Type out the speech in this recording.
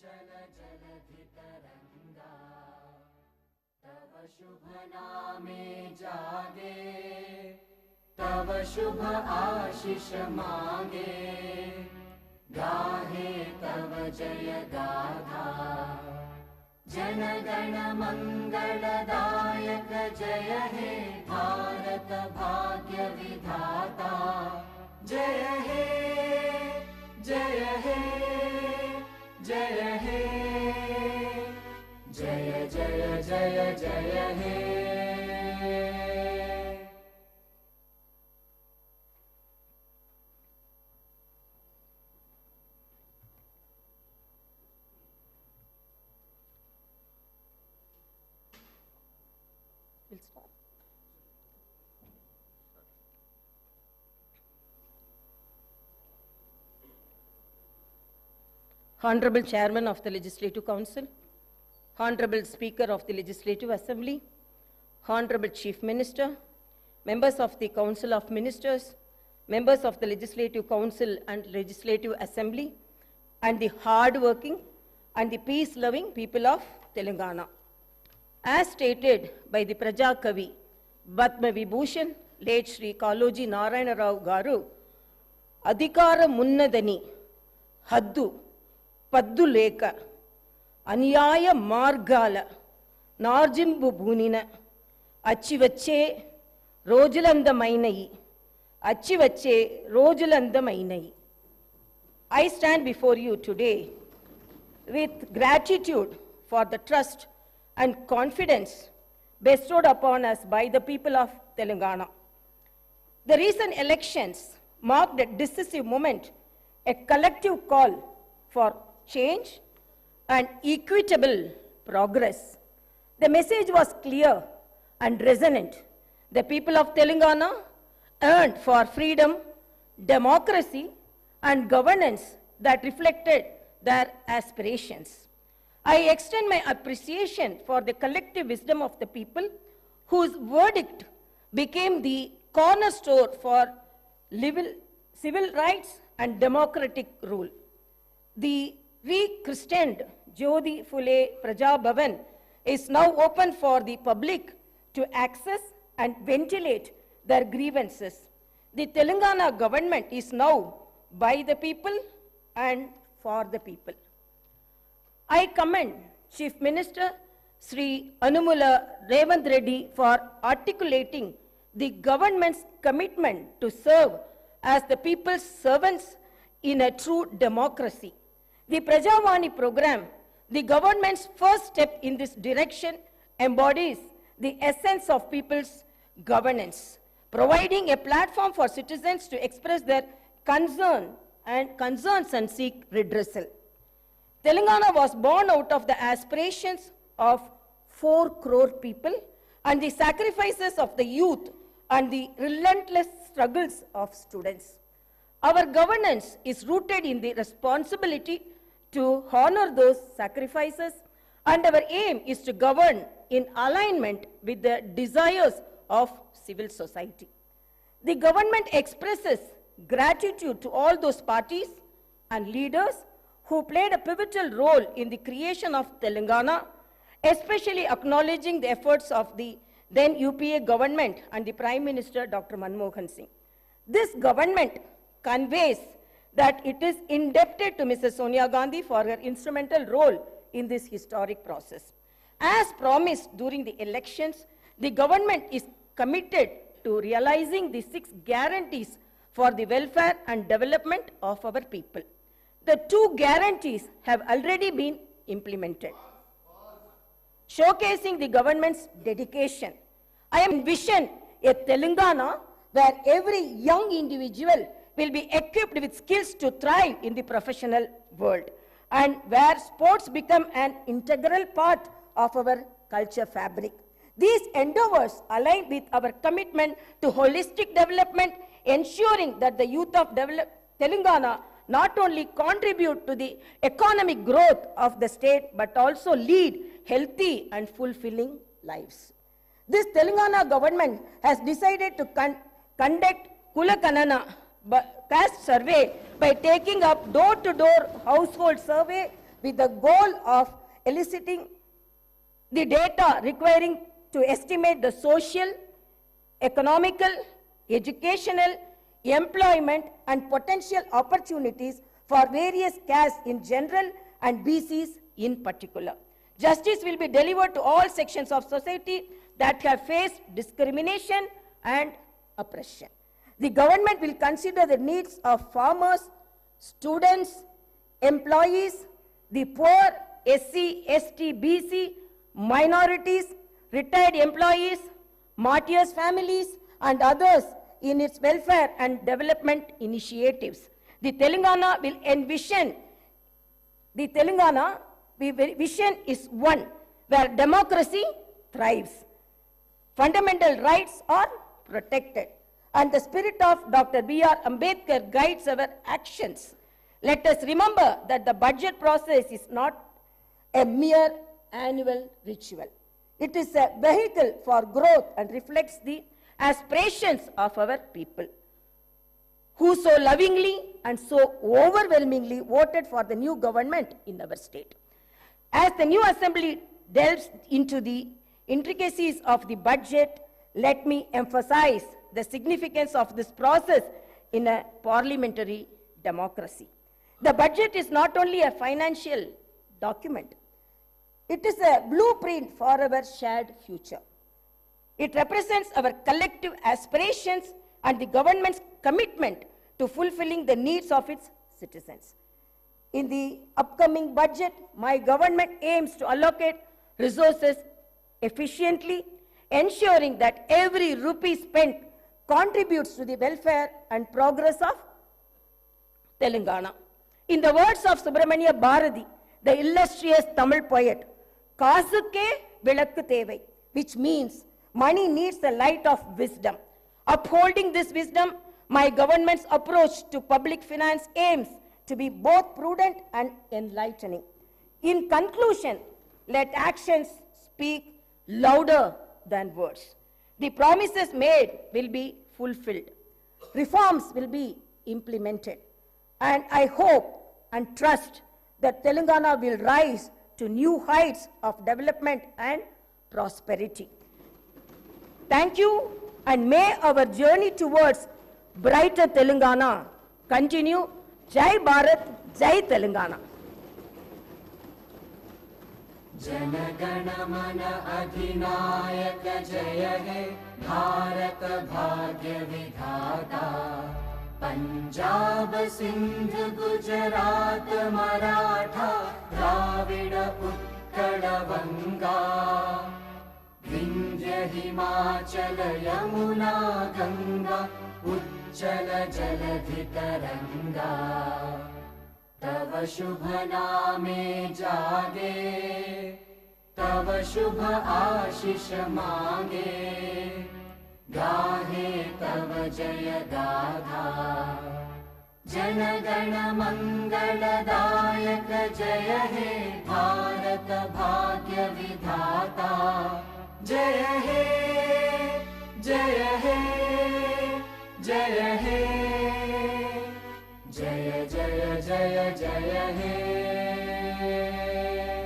चंचल जलधि तरंगा तव शुभ नामे जागे तव शुभ आशीष मांगे गाहे तव जय गाथा जन गण मंगलदायक जय हे भारत भाग्य विधाता जय हे जय हे जय हे जय जय जय जय हे We'll start. Honorable Chairman of the Legislative Council, Honorable Speaker of the Legislative Assembly, Honorable Chief Minister, members of the Council of Ministers, members of the Legislative Council and Legislative Assembly, and the hard-working and the peace-loving people of Telangana. As stated by the Praja Kavi, Padma Vibhushan, late Shri Kaloji Narayana Rao Garu, Adhikara Munnadani, Haddu, Paddu Leka, Anyaya Margala, Narjimbu Bunina, Achivache, Rojulanda Mainai, Achivache, Rojulanda Mainai. I stand before you today with gratitude for the trust and confidence bestowed upon us by the people of Telangana. The recent elections marked a decisive moment, a collective call for change and equitable progress. The message was clear and resonant. The people of Telangana yearned for freedom, democracy, and governance that reflected their aspirations. I extend my appreciation for the collective wisdom of the people whose verdict became the cornerstone for civil rights and democratic rule. The rechristened Jyoti Phule Praja Bhavan is now open for the public to access and ventilate their grievances. The Telangana government is now by the people and for the people. I commend Chief Minister Sri Anumula Revanth Reddy for articulating the government's commitment to serve as the people's servants in a true democracy. The Prajavani program, the government's first step in this direction, embodies the essence of people's governance, providing a platform for citizens to express their concerns and seek redressal. Telangana was born out of the aspirations of 4 crore people and the sacrifices of the youth and the relentless struggles of students. Our governance is rooted in the responsibility to honor those sacrifices, and our aim is to govern in alignment with the desires of civil society. The government expresses gratitude to all those parties and leaders who played a pivotal role in the creation of Telangana, especially acknowledging the efforts of the then UPA government and the Prime Minister Dr. Manmohan Singh. This government conveys that it is indebted to Mrs. Sonia Gandhi for her instrumental role in this historic process. As promised during the elections, the government is committed to realizing the 6 guarantees for the welfare and development of our people. The 2 guarantees have already been implemented, showcasing the government's dedication. I envision a Telangana where every young individual will be equipped with skills to thrive in the professional world, and where sports become an integral part of our culture fabric. These endeavors align with our commitment to holistic development, ensuring that the youth of Telangana not only contribute to the economic growth of the state, but also lead healthy and fulfilling lives. This Telangana government has decided to conduct Kulakanana caste survey by taking up door-to-door household survey with the goal of eliciting the data requiring to estimate the social, economical, educational, employment and potential opportunities for various castes in general and BCs in particular. Justice will be delivered to all sections of society that have faced discrimination and oppression. The government will consider the needs of farmers, students, employees, the poor, SC, ST, BC, minorities, retired employees, martyrs' families, and others in its welfare and development initiatives. The Telangana vision is one where democracy thrives, fundamental rights are protected, and the spirit of Dr. B.R. Ambedkar guides our actions. Let us remember that the budget process is not a mere annual ritual. It is a vehicle for growth and reflects the aspirations of our people, who so lovingly and so overwhelmingly voted for the new government in our state. As the new assembly delves into the intricacies of the budget, let me emphasize the significance of this process in a parliamentary democracy. The budget is not only a financial document, it is a blueprint for our shared future. It represents our collective aspirations and the government's commitment to fulfilling the needs of its citizens. In the upcoming budget, my government aims to allocate resources efficiently, ensuring that every rupee spent contributes to the welfare and progress of Telangana. In the words of Subramania Bharati, the illustrious Tamil poet, Kaasukke vilakku thevai, which means money needs the light of wisdom. Upholding this wisdom, my government's approach to public finance aims to be both prudent and enlightening. In conclusion, let actions speak louder than words. The promises made will be fulfilled. Reforms will be implemented. And I hope and trust that Telangana will rise to new heights of development and prosperity. Thank you, and may our journey towards brighter Telangana continue. Jai Bharat, Jai Telangana. Jana Mana Adhinayaka Jaya He Bharat Bhagya Vidhata Punjab Sindh Gujarat Maratha Dravida Utkala Vanga Vindhya Himachala Yamuna Ganga Ujjala Jaladhi Taranga तव शुभ नामे जागे तव शुभ आशीष मांगे गाहे तव जय गाथा जन गण मंगलदायक जय हे भारत भाग्य विधाता जय हे जय हे जय हे जय जय जय जय हे